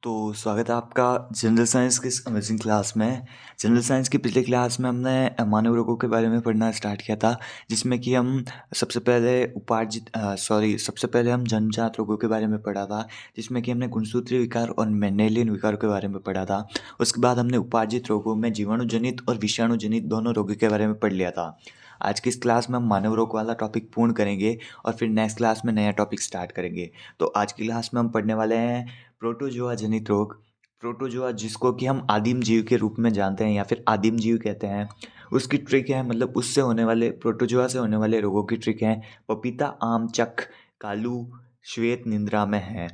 तो स्वागत है आपका जनरल साइंस की इस अमेजिंग क्लास में। जनरल साइंस की पिछली क्लास में हमने मानव रोगों के बारे में पढ़ना स्टार्ट किया था, जिसमें कि हम सबसे पहले हम जन्मजात रोगों के बारे में पढ़ा था, जिसमें कि हमने गुणसूत्रीय विकार और मेंडेलियन विकारों के बारे में पढ़ा था। उसके बाद हमने उपार्जित रोगों में जीवाणु जनित और विषाणु जनित दोनों रोगों के बारे में पढ़ लिया था। आज की इस क्लास में हम मानव रोग वाला टॉपिक पूर्ण करेंगे और फिर नेक्स्ट क्लास में नया टॉपिक स्टार्ट करेंगे। तो आज की क्लास में हम पढ़ने वाले हैं प्रोटोजोआ जनित रोग। प्रोटोजोआ, जिसको कि हम आदिम जीव के रूप में जानते हैं या फिर आदिम जीव कहते हैं, उसकी ट्रिक है, मतलब उससे होने वाले प्रोटोजोआ से होने वाले रोगों की ट्रिक है पपीता, आम, चक, कालू, श्वेत निंद्रा में है।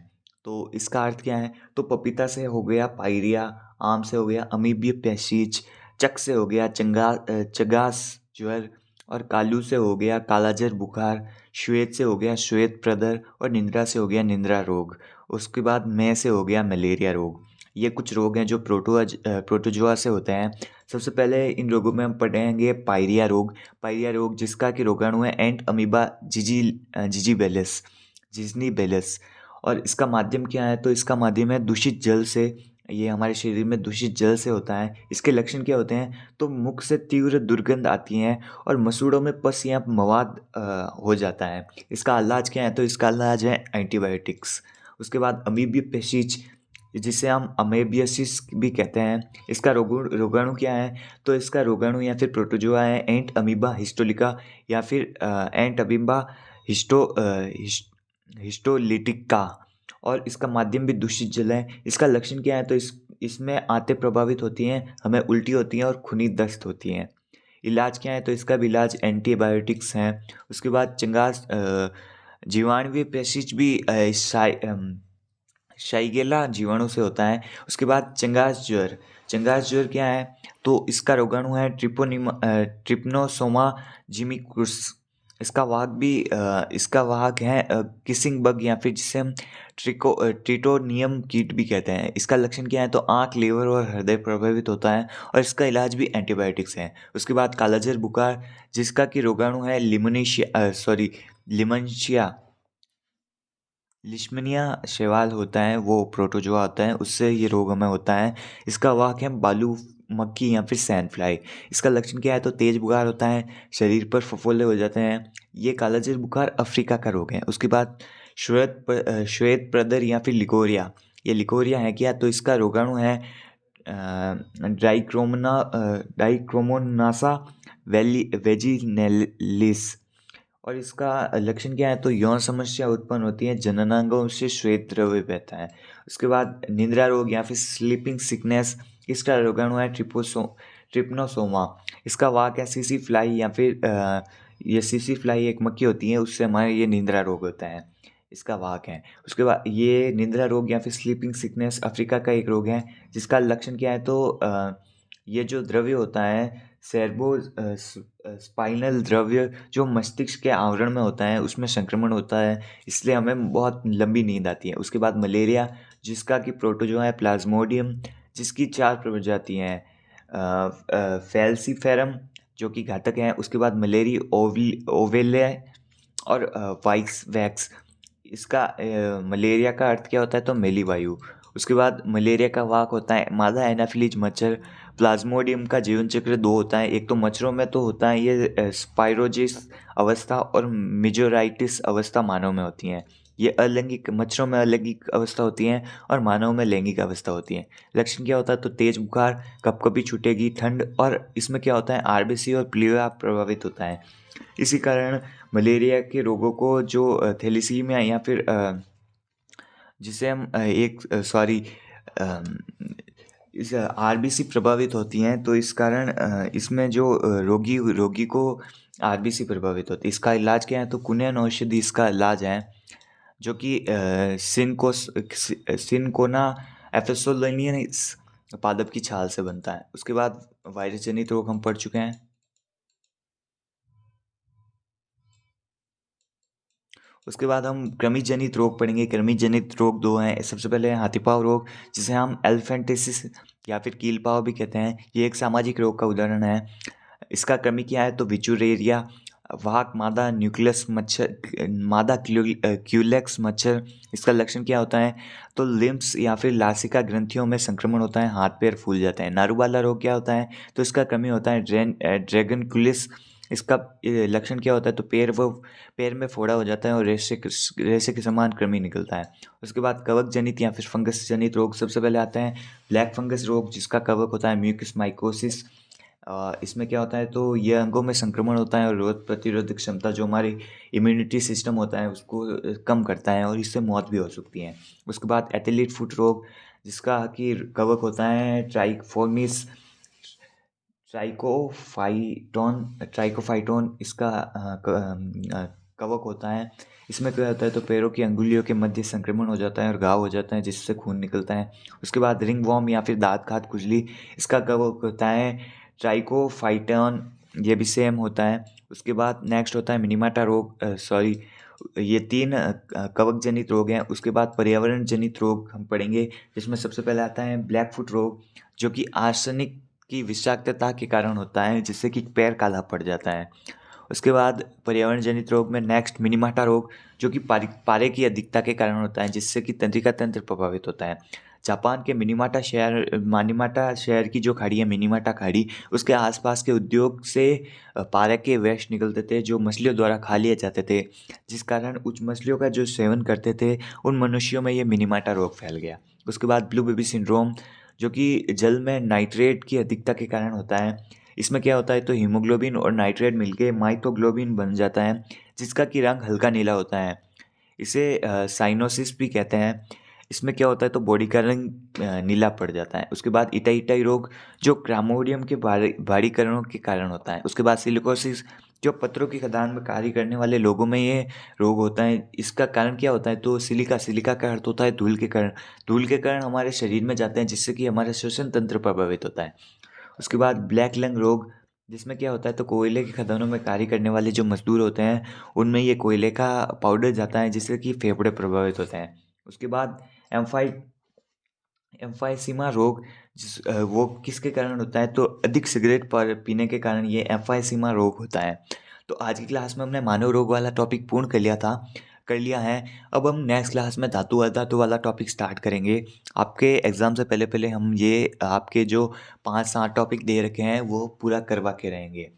तो इसका अर्थ क्या है? तो पपीता से हो गया पायरिया, आम से हो गया अमीबिय पैसिज, चक से हो गया चगास ज्वर, और कालू से हो गया कालाजर बुखार, श्वेत से हो गया श्वेत प्रदर, और निंद्रा से हो गया निंद्रा रोग। उसके बाद में से हो गया मलेरिया रोग। ये कुछ रोग हैं जो प्रोटोजोआ से होते हैं। सबसे पहले इन रोगों में हम पढ़ेंगे पायरिया रोग। पायरिया रोग, जिसका कि रोगाणु है एंट अमीबा जिजीबेलिस जिजनीबेलिस। और इसका माध्यम क्या है? तो इसका माध्यम है दूषित जल से। ये हमारे शरीर में दूषित जल से होता है। इसके लक्षण क्या होते हैं? तो मुख से तीव्र दुर्गंध आती है और मसूड़ों में पस या मवाद हो जाता है। इसका इलाज क्या है? तो इसका इलाज है एंटीबायोटिक्स। उसके बाद अमीबिय पेशिज, जिसे हम अमेबियसिस भी कहते हैं, इसका रोगाणु क्या है? तो इसका रोगाणु या फिर प्रोटोजोआ है एंट अमीबा हिस्टोलिका या फिर एंट अमीबा हिस्टोलिटिका। और इसका माध्यम भी दूषित जल है। इसका लक्षण क्या है? तो इसमें आंतें प्रभावित होती हैं, हमें उल्टी होती हैं और खूनी दस्त होती हैं। इलाज क्या है? तो इसका भी इलाज एंटीबायोटिक्स हैं। उसके बाद चंगास जीवाणुवीय पेशिश भी शाइगेला जीवाणु से होता है। उसके बाद चंगास ज्वर। चंगास ज्वर क्या है? तो इसका रोगाणु है ट्रिप्नोसोमा जिमिकुस। इसका वाहक है किसिंग बग या फिर जिसे हम ट्रिटोनियम कीट भी कहते हैं। इसका लक्षण क्या है? तो आँख, लीवर और हृदय प्रभावित होता है और इसका इलाज भी एंटीबायोटिक्स है। उसके बाद कालाजर बुखार, जिसका कि रोगाणु है लिमनशिया लिश्मनिया शैवाल होता है, वो प्रोटोजोआ होता है, उससे ये रोग हमें होता है। इसका वाहक है बालू मक्खी या फिर सैंड फ्लाई। इसका लक्षण क्या है? तो तेज बुखार होता है, शरीर पर फफोले हो जाते हैं। ये कालाजर बुखार अफ्रीका का रोग है। उसके बाद श्वेत प्रदर या फिर लिकोरिया। ये लिकोरिया है क्या? तो इसका रोगाणु है डाइक्रोमोनासा वेजिनेलिस। और इसका लक्षण क्या है? तो यौन समस्या उत्पन्न होती है, जननांगों से श्वेत द्रव्य बहता है। उसके बाद निद्रा रोग या फिर स्लीपिंग सिकनेस। इसका रोगाणु है ट्रिप्नोसोमा। इसका वाहक है सीसी फ्लाई या फिर ये सीसी फ्लाई एक मक्खी होती है, उससे हमारे ये निद्रा रोग होता है, इसका वाहक है। उसके बाद ये निद्रा रोग या फिर स्लीपिंग सिकनेस अफ्रीका का एक रोग है, जिसका लक्षण क्या है? तो ये जो द्रव्य होता है सेर्बो स्पाइनल द्रव्य, जो मस्तिष्क के आवरण में होता है, उसमें संक्रमण होता है, इसलिए हमें बहुत लंबी नींद आती है। उसके बाद मलेरिया, जिसका कि प्रोटोजोआ है प्लाज्मोडियम, जिसकी 4 प्रजातियाँ हैं फैल्सीफेरम, जो कि घातक है। उसके बाद मलेरी ओवेले और वाइक्स वैक्स। इसका मलेरिया का अर्थ क्या होता है? तो मेली वायु। उसके बाद मलेरिया का वाहक होता है मादा एनाफिलीज मच्छर। प्लाज्मोडियम का जीवन चक्र 2 होता है। एक तो मच्छरों में तो होता है ये स्पाइरोजिस अवस्था, और मेजोराइटिस अवस्था मानव में होती हैं। ये अलैंगिक, मच्छरों में अलैंगिक अवस्था होती हैं और मानव में लैंगिक अवस्था होती है। लक्षण क्या होता है? तो तेज बुखार, कभी छूटेगी ठंड, और इसमें क्या होता है? आरबीसी और प्लीहा प्रभावित होता है। इसी कारण मलेरिया के रोगों को जो थैलीसीमिया या फिर जिसे हम इस आरबीसी प्रभावित होती हैं, तो इस कारण इसमें जो रोगी को आरबीसी प्रभावित होती है। इसका इलाज क्या है? तो कुनियन औषधि इसका इलाज है, जो कि सिनकोना एफेसोलिनियस पादप की छाल से बनता है। उसके बाद वायरस जनित रोग हम पढ़ चुके हैं। उसके बाद हम कृमि जनित रोग पढ़ेंगे। कृमि जनित रोग 2 हैं। सबसे पहले है हाथीपाव रोग, जिसे हम एलिफेंटिसिस या फिर कीलपाव भी कहते हैं। ये एक सामाजिक रोग का उदाहरण है। इसका कृमि क्या है? तो विचुरेरिया। वाहक मादा न्यूक्लियस मच्छर, मादा क्यूलेक्स मच्छर, इसका लक्षण क्या होता है? तो लिम्स या फिर लासिका ग्रंथियों में संक्रमण होता है, हाथ पैर फूल जाते हैं। नारू वाला रोग क्या होता है? तो इसका कृमि होता है ड्रैगनकुलिस। इसका लक्षण क्या होता है? तो पैर में फोड़ा हो जाता है और रेशे के समान कृमि निकलता है। उसके बाद कवक जनित या फिर फंगस जनित रोग सबसे पहले आते हैं। ब्लैक फंगस रोग, जिसका कवक होता है म्यूकस माइकोसिस। इसमें क्या होता है? तो ये अंगों में संक्रमण होता है और रोग प्रतिरोधक क्षमता, जो हमारी इम्यूनिटी सिस्टम होता है, उसको कम करता है और इससे मौत भी हो सकती है। उसके बाद एथलीट फुट रोग, जिसका कि कवक होता है ट्राइकोफोर्मिस ट्राइकोफाइटोन, इसका कवक होता है। इसमें क्या होता है? तो पैरों की अंगुलियों के मध्य संक्रमण हो जाता है और घाव हो जाता है, जिससे खून निकलता है। उसके बाद रिंग वॉर्म या फिर दाँत खात खुजली, इसका कवक होता है ट्राइकोफाइटोन, ये भी सेम होता है। उसके बाद नेक्स्ट होता है मिनीमाटा रोग, सॉरी, ये 3 कवक जनित रोग हैं। उसके बाद पर्यावरण जनित रोग हम पढ़ेंगे, जिसमें सबसे पहले आता है ब्लैक फुट रोग, जो कि आर्सेनिक की विषाक्तता के कारण होता है, जिससे कि पैर काला पड़ जाता है। उसके बाद पर्यावरण जनित रोग में नेक्स्ट मिनीमाटा रोग, जो कि पारे की अधिकता के कारण होता है, जिससे कि तंत्रिका तंत्र प्रभावित होता है। जापान के मिनीमाटा शहर की जो खाड़ी है, मिनीमाटा खाड़ी, उसके आसपास के उद्योग से पारे के वेस्ट निकलते थे, जो मछलियों द्वारा खा लिए जाते थे, जिस कारण उस मछलियों का जो सेवन करते थे, उन मनुष्यों में ये मिनीमाटा रोग फैल गया। उसके बाद ब्लू बेबी सिंड्रोम, जो कि जल में नाइट्रेट की अधिकता के कारण होता है। इसमें क्या होता है? तो हीमोग्लोबिन और नाइट्रेट मिलके माइथोग्लोबिन बन जाता है, जिसका कि रंग हल्का नीला होता है। इसे साइनोसिस भी कहते हैं। इसमें क्या होता है? तो बॉडी का रंग नीला पड़ जाता है। उसके बाद इटाई रोग, जो क्रामोडियम के भारीकरणों के कारण होता है। उसके बाद सिलिकोसिस, जो पत्थरों की खदान में कार्य करने वाले लोगों में ये रोग होता है। इसका कारण क्या होता है? तो सिलिका का अर्थ होता है धूल के कारण। धूल के कारण हमारे शरीर में जाते हैं, जिससे कि हमारा श्वसन तंत्र प्रभावित होता है। उसके बाद ब्लैक लंग रोग, जिसमें क्या होता है? तो कोयले की खदानों में कार्य करने वाले जो मजदूर होते हैं, उनमें ये कोयले का पाउडर जाता है, जिससे कि फेफड़े प्रभावित होते हैं। उसके बाद एम्फाई एम्फाइसीमा रोग, वो किसके कारण होता है? तो अधिक सिगरेट पर पीने के कारण ये एम्फाइसीमा रोग होता है। तो आज की क्लास में हमने मानव रोग वाला टॉपिक पूर्ण कर लिया है। अब हम नेक्स्ट क्लास में धातु अधातु वाला टॉपिक स्टार्ट करेंगे। आपके एग्ज़ाम से पहले पहले हम ये आपके जो 5-7 टॉपिक दे रखे हैं, वो पूरा करवा के रहेंगे।